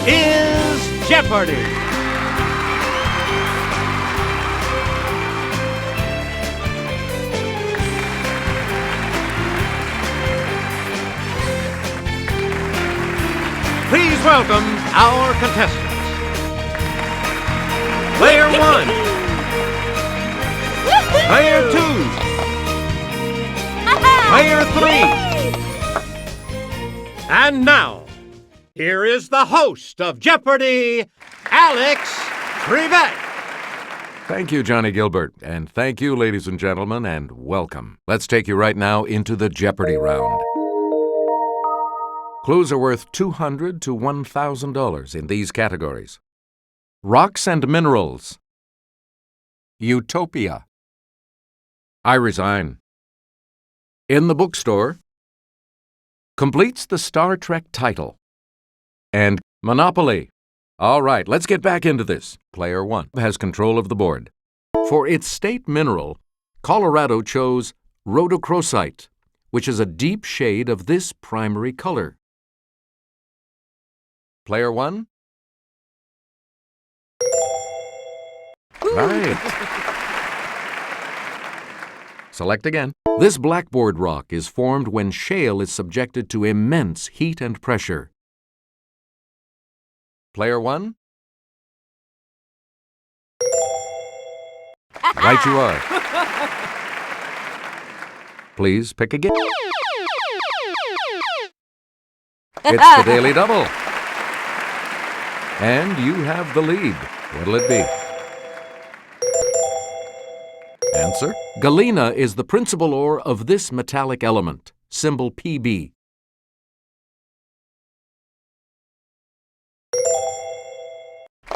is Jeopardy! Please welcome our contestants. Player 1. Player 2. Player 3. And now, here is the host of Jeopardy, Alex Trebek. Thank you, Johnny Gilbert, and thank you, ladies and gentlemen, and welcome. Let's take you right now into the Jeopardy round. Clues are worth $200 to $1,000 in these categories: rocks and minerals, utopia, I resign, in the bookstore, completes the Star Trek title, and Monopoly. All right, let's get back into this. Player 1 has control of the board. For its state mineral, Colorado chose rhodochrosite, which is a deep shade of this primary color. Player 1? Right. Select again. This blackboard rock is formed when shale is subjected to immense heat and pressure. Player 1? Right you are. Please pick again. It's the Daily Double. And you have the lead. What'll it be? Answer: galena is the principal ore of this metallic element, symbol Pb.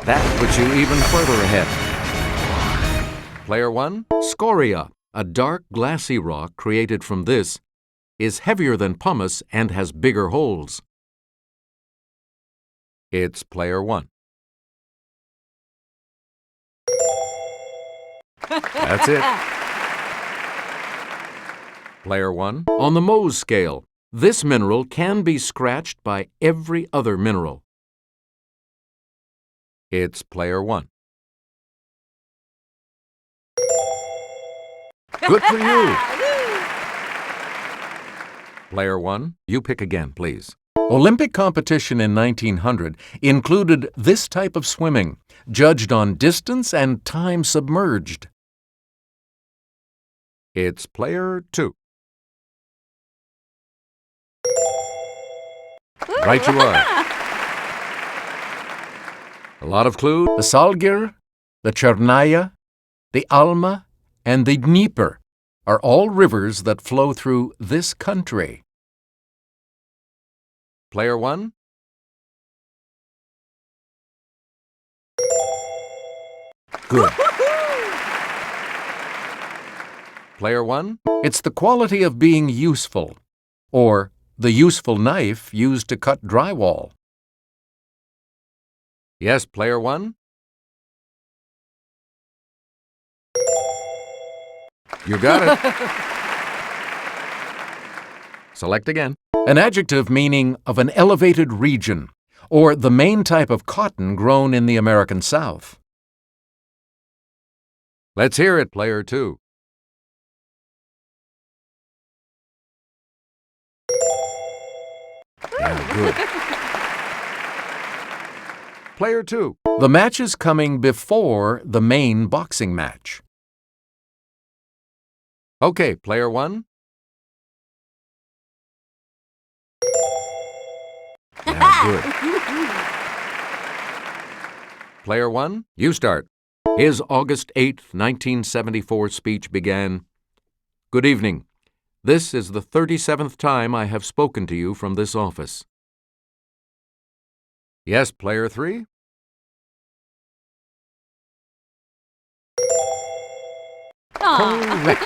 That puts you even further ahead. Player 1, scoria, a dark glassy rock created from this, is heavier than pumice and has bigger holes. It's Player 1. That's it. Player 1. On the Mohs scale, this mineral can be scratched by every other mineral. It's Player 1. Good for you. Player 1, you pick again, please. Olympic competition in 1900 included this type of swimming, judged on distance and time submerged. It's Player 2. Right you are. A lot of clues. The Salgir, the Chernaya, the Alma, and the Dnieper are all rivers that flow through this country. Player 1? Good. Player 1? It's the quality of being useful, or the useful knife used to cut drywall. Yes, Player 1? You got it. Select again. An adjective meaning of an elevated region, or the main type of cotton grown in the American South. Let's hear it, Player 2. Yeah, good. Player 2. The match is coming before the main boxing match. Okay, Player 1. Yeah, good. Player 1, you start. His August 8, 1974 speech began, "Good evening. This is the 37th time I have spoken to you from this office." Yes, Player 3? Correct.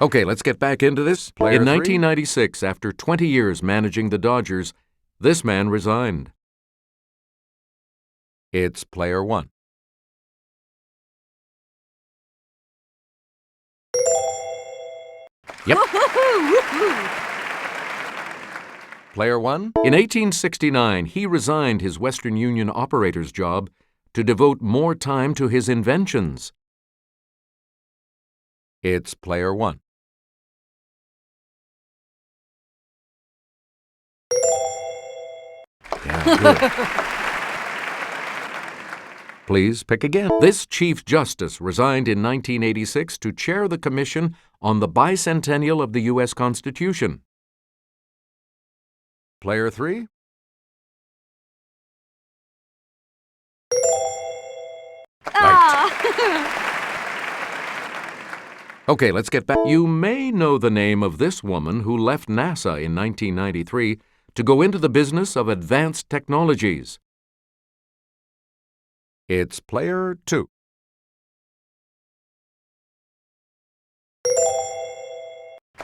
Okay, let's get back into this. In 1996, after 20 years managing the Dodgers, this man resigned. It's Player 1. Yep. Player 1. In 1869, he resigned his Western Union operator's job to devote more time to his inventions. It's Player 1. Yeah, good. Please pick again. This Chief Justice resigned in 1986 to chair the Commission on the Bicentennial of the U.S. Constitution. Player 3. Right. Okay, let's get back. You may know the name of this woman who left NASA in 1993 to go into the business of advanced technologies. It's Player 2.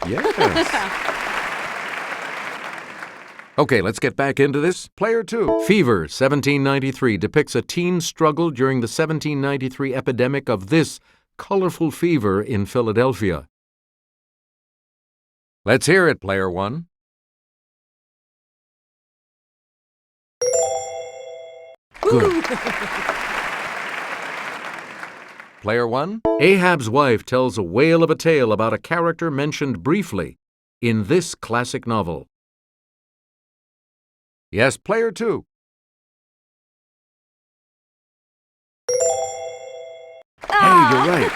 Yes. Okay, let's get back into this. Player 2. Fever, 1793, depicts a teen's struggle during the 1793 epidemic of this colorful fever in Philadelphia. Let's hear it, Player 1. Good. Player 1. Ahab's wife tells a whale of a tale about a character mentioned briefly in this classic novel. Yes, Player 2. Hey, you're right.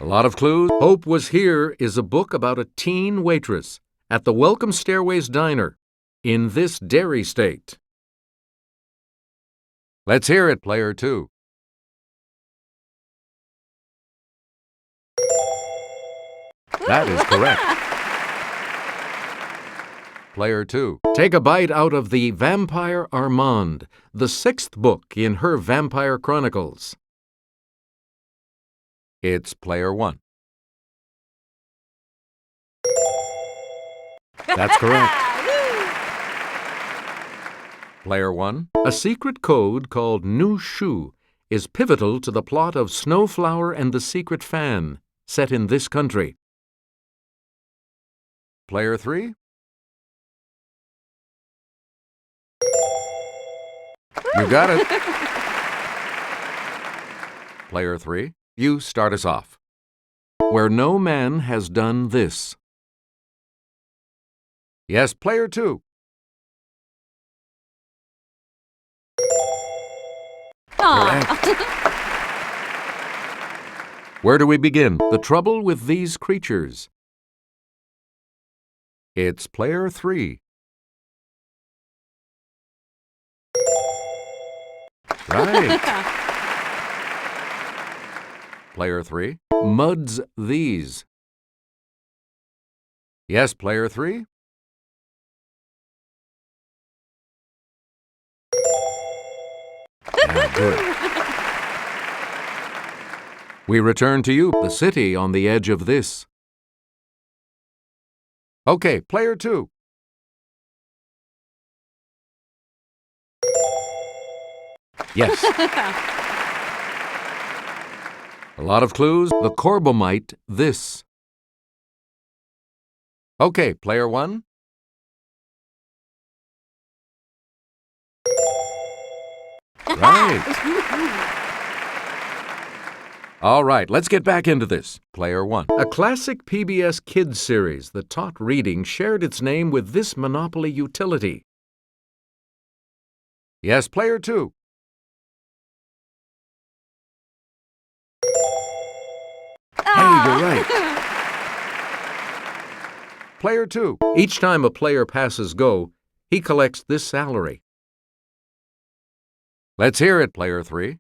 A lot of clues. Hope Was Here is a book about a teen waitress at the Welcome Stairways Diner in this dairy state. Let's hear it, Player 2. That is correct. Player 2. Take a bite out of the Vampire Armand, the sixth book in her Vampire Chronicles. It's Player 1. That's correct. Player 1. A secret code called Nu Shu is pivotal to the plot of Snowflower and the Secret Fan, set in this country. Player 3. You got it. Player 3. You start us off. Where no man has done this. Yes, Player 2. Correct. Where do we begin? The trouble with these creatures. It's Player 3. Right. Player 3. Muds these. Yes, Player 3. Yeah, good. We return to you, the city on the edge of this. Okay, Player 2. Yes. A lot of clues. The Corbomite, this. Okay, Player 1. Right. All right, let's get back into this. Player 1. A classic PBS Kids series that taught reading shared its name with this Monopoly utility. Yes, Player 2. Hey, you're right. Player 2. Each time a player passes go, he collects this salary. Let's hear it, Player 3.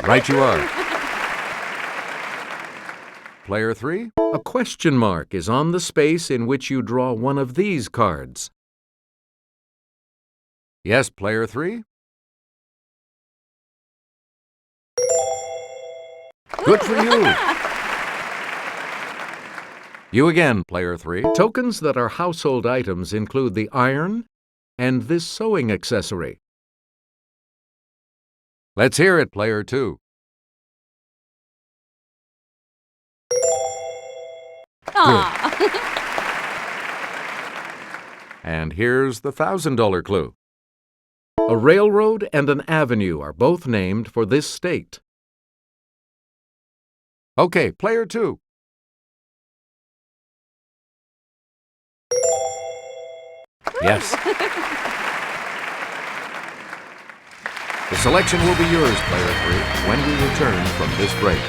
Right you are. Player 3. A question mark is on the space in which you draw one of these cards. Yes, Player 3. Good for you. You again, Player 3. Tokens that are household items include the iron and this sewing accessory. Let's hear it, Player 2. Good. And here's the $1,000 clue. A railroad and an avenue are both named for this state. Okay, player 2. Yes. The selection will be yours, player 3, when we return from this break.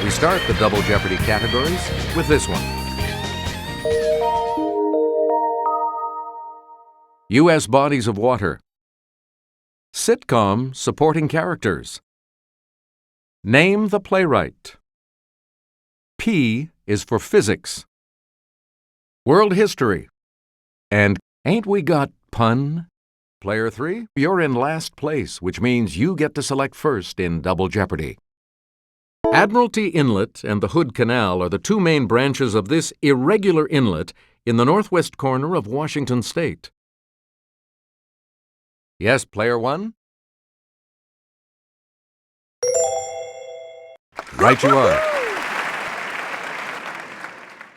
We start the Double Jeopardy categories with this one. U.S. bodies of water. Sitcom supporting characters. Name the playwright. P is for physics. World history. And ain't we got pun? Player 3, you're in last place, which means you get to select first in Double Jeopardy. Admiralty Inlet and the Hood Canal are the two main branches of this irregular inlet in the northwest corner of Washington State. Yes, player 1? Right you are.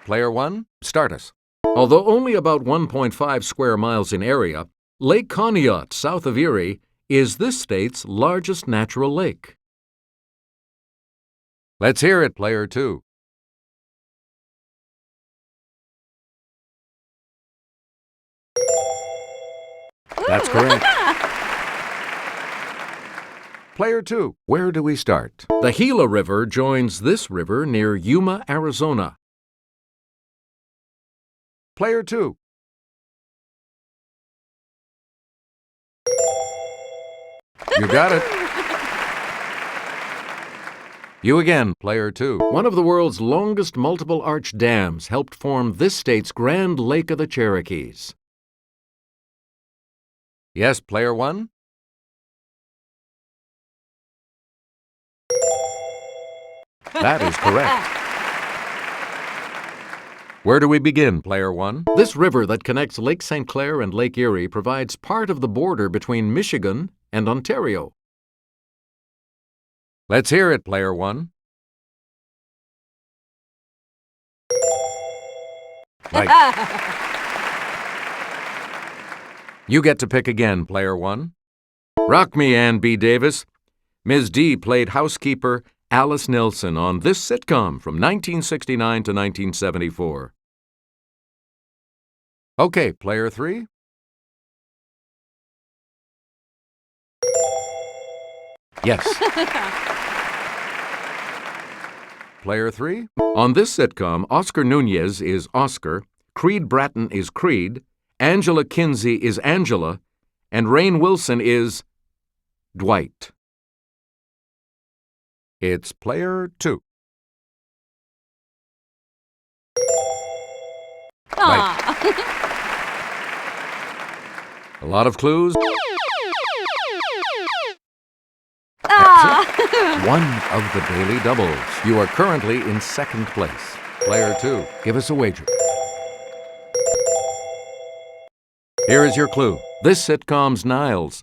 Player 1, start us. Although only about 1.5 square miles in area, Lake Conneaut, south of Erie, is this state's largest natural lake. Let's hear it, player 2. That's correct. Player 2, where do we start? The Gila River joins this river near Yuma, Arizona. Player 2. You got it. You again, player 2. One of the world's longest multiple arch dams helped form this state's Grand Lake of the Cherokees. Yes, player 1? That is correct. Where do we begin, player 1? This river that connects Lake St. Clair and Lake Erie provides part of the border between Michigan and Ontario. Let's hear it, player 1. Right. You get to pick again, player 1. Rock me, Ann B. Davis. Ms. D played housekeeper Alice Nilsson on this sitcom from 1969 to 1974. Okay, player 3. Yes. Player 3. On this sitcom, Oscar Nunez is Oscar, Creed Bratton is Creed, Angela Kinsey is Angela, and Rainn Wilson is Dwight. It's player 2. Right. A lot of clues. One of the daily doubles. You are currently in second place. Player 2, give us a wager. Here is your clue. This sitcom's Niles.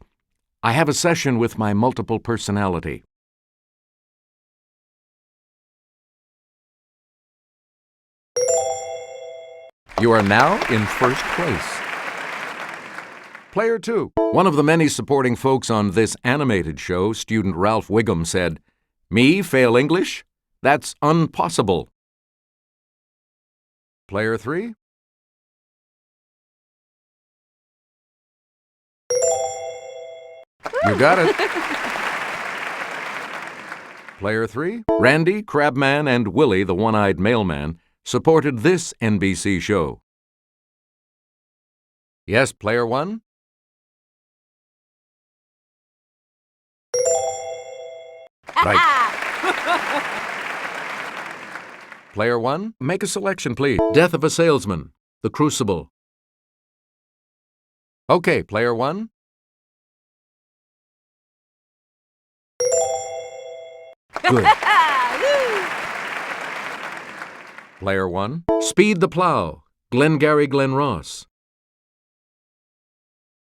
I have a session with my multiple personality. You are now in first place. Player 2. One of the many supporting folks on this animated show, student Ralph Wiggum, said, "Me fail English? That's unpossible." Player 3. You got it. Player 3. Randy, Crabman, and Willie, the one-eyed mailman, supported this NBC show. Yes, player 1? Right. Player 1, make a selection, please. Death of a Salesman, The Crucible. Okay, player 1. Good. Player 1, Speed the Plow, Glengarry Glen Ross.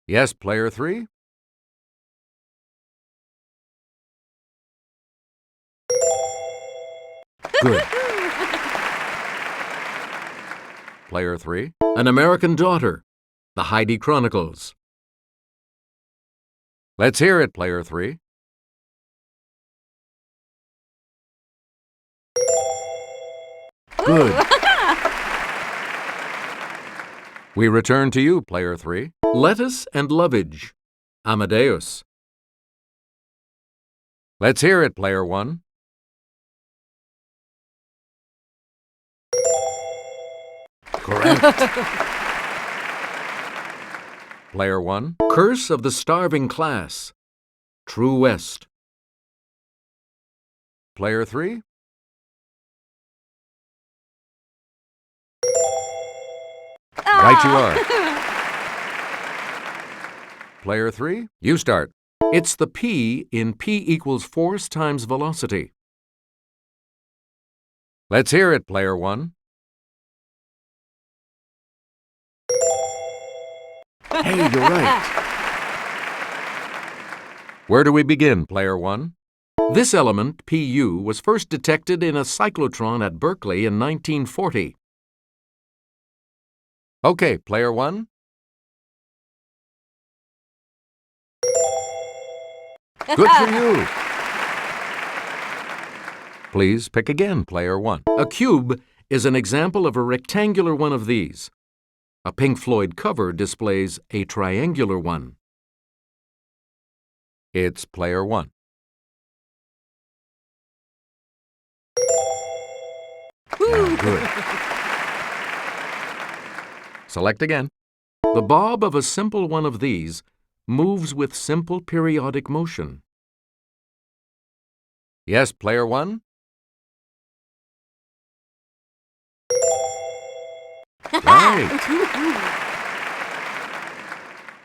Yes, player 3. Good. Player 3. An American Daughter. The Heidi Chronicles. Let's hear it, Player 3. Good. We return to you, Player 3. Lettuce and Lovage. Amadeus. Let's hear it, Player 1. Correct. Player 1. Curse of the Starving Class. True West. Player 3. Right you are. Player 3, you start. It's the P in P equals force times velocity. Let's hear it, Player 1. Hey, you're right. Where do we begin, Player 1? This element, Pu, was first detected in a cyclotron at Berkeley in 1940. Okay, Player 1. Good for you. Please pick again, Player 1. A cube is an example of a rectangular one of these. A Pink Floyd cover displays a triangular one. It's Player 1. Yeah, good. Select again. The bob of a simple one of these moves with simple periodic motion. Yes, Player 1? Right.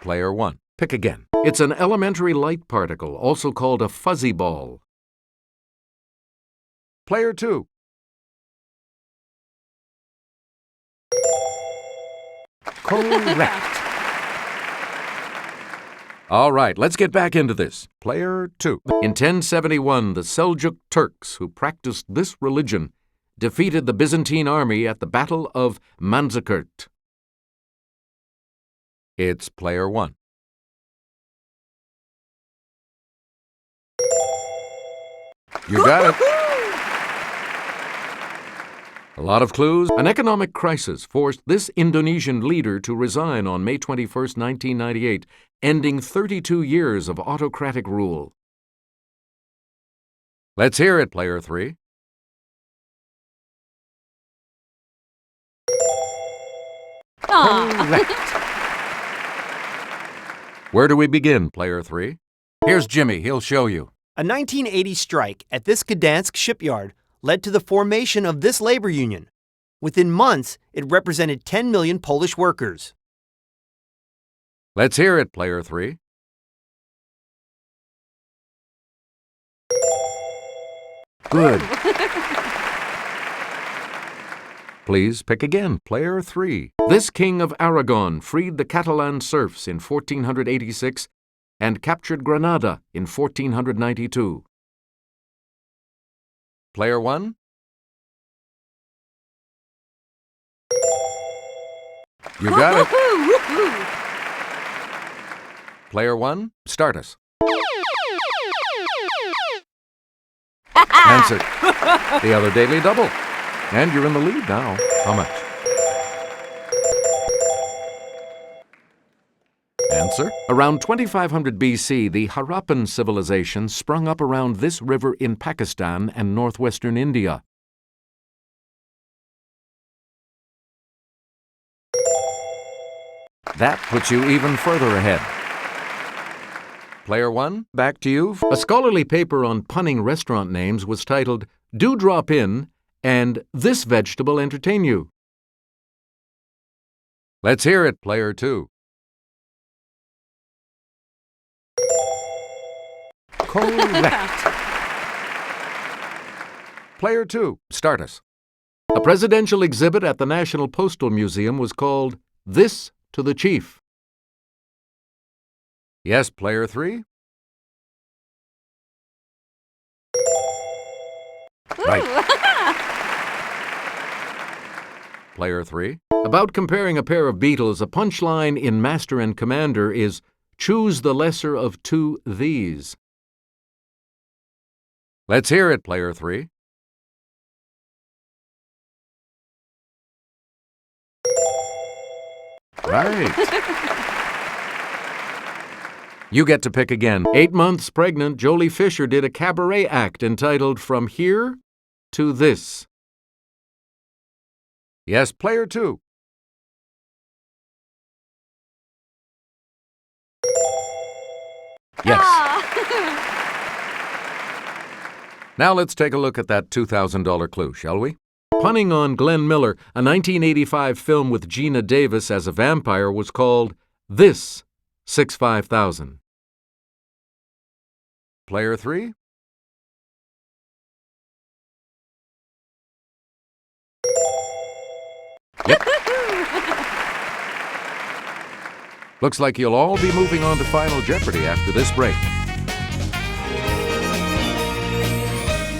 Player 1. Pick again. It's an elementary light particle, also called a fuzzy ball. Player 2. Correct. All right, let's get back into this. Player 2. In 1071, the Seljuk Turks, who practiced this religion, defeated the Byzantine army at the Battle of Manzikert. It's Player 1. You got it. A lot of clues. An economic crisis forced this Indonesian leader to resign on May 21, 1998, ending 32 years of autocratic rule. Let's hear it, Player 3. Correct. Where do we begin, Player 3? Here's Jimmy. He'll show you. A 1980 strike at this Gdansk shipyard led to the formation of this labor union. Within months, it represented 10 million Polish workers. Let's hear it, Player 3. Good. Please pick again, Player 3. This king of Aragon freed the Catalan serfs in 1486 and captured Granada in 1492. Player 1. You got it. Player 1, start us. Answer. The other daily double. And you're in the lead now. How much? Answer. Around 2500 BC, the Harappan civilization sprung up around this river in Pakistan and northwestern India. That puts you even further ahead. Player 1, back to you. A scholarly paper on punning restaurant names was titled, "Do Drop In" and "This Vegetable Entertain You." Let's hear it, Player 2. Correct. Player 2, start us. A presidential exhibit at the National Postal Museum was called "This to the Chief." Yes, Player 3? Right. Player 3. About comparing a pair of Beetles, a punchline in Master and Commander is, choose the lesser of two these. Let's hear it, Player 3. Right. You get to pick again. 8 months pregnant, Jolie Fisher did a cabaret act entitled From Here to This. Yes, Player 2. Yes. Now let's take a look at that $2,000 clue, shall we? Punning on Glenn Miller, a 1985 film with Gina Davis as a vampire was called This 65000. Player 3. Yep. Looks like you'll all be moving on to Final Jeopardy after this break.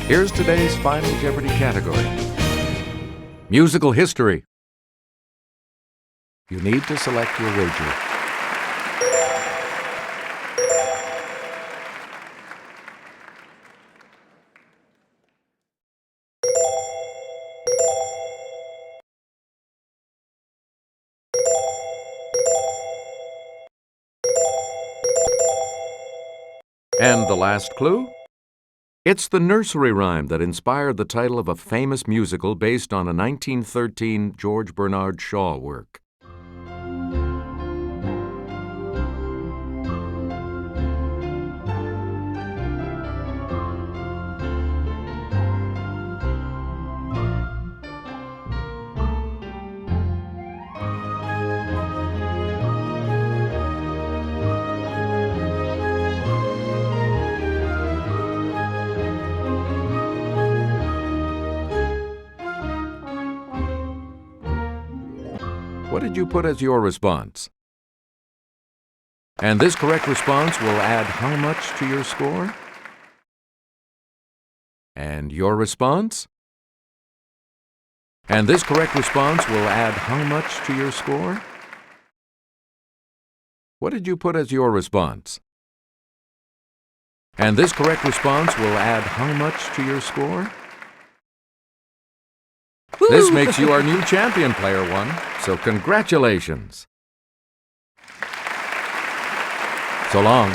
Here's today's Final Jeopardy category. Musical history. You need to select your wager. And the last clue? It's the nursery rhyme that inspired the title of a famous musical based on a 1913 George Bernard Shaw work. What did you put as your response? And this correct response will add how much to your score? And your response? And this correct response will add how much to your score? What did you put as your response? And this correct response will add how much to your score? This makes you our new champion, Player 1, so congratulations. So long.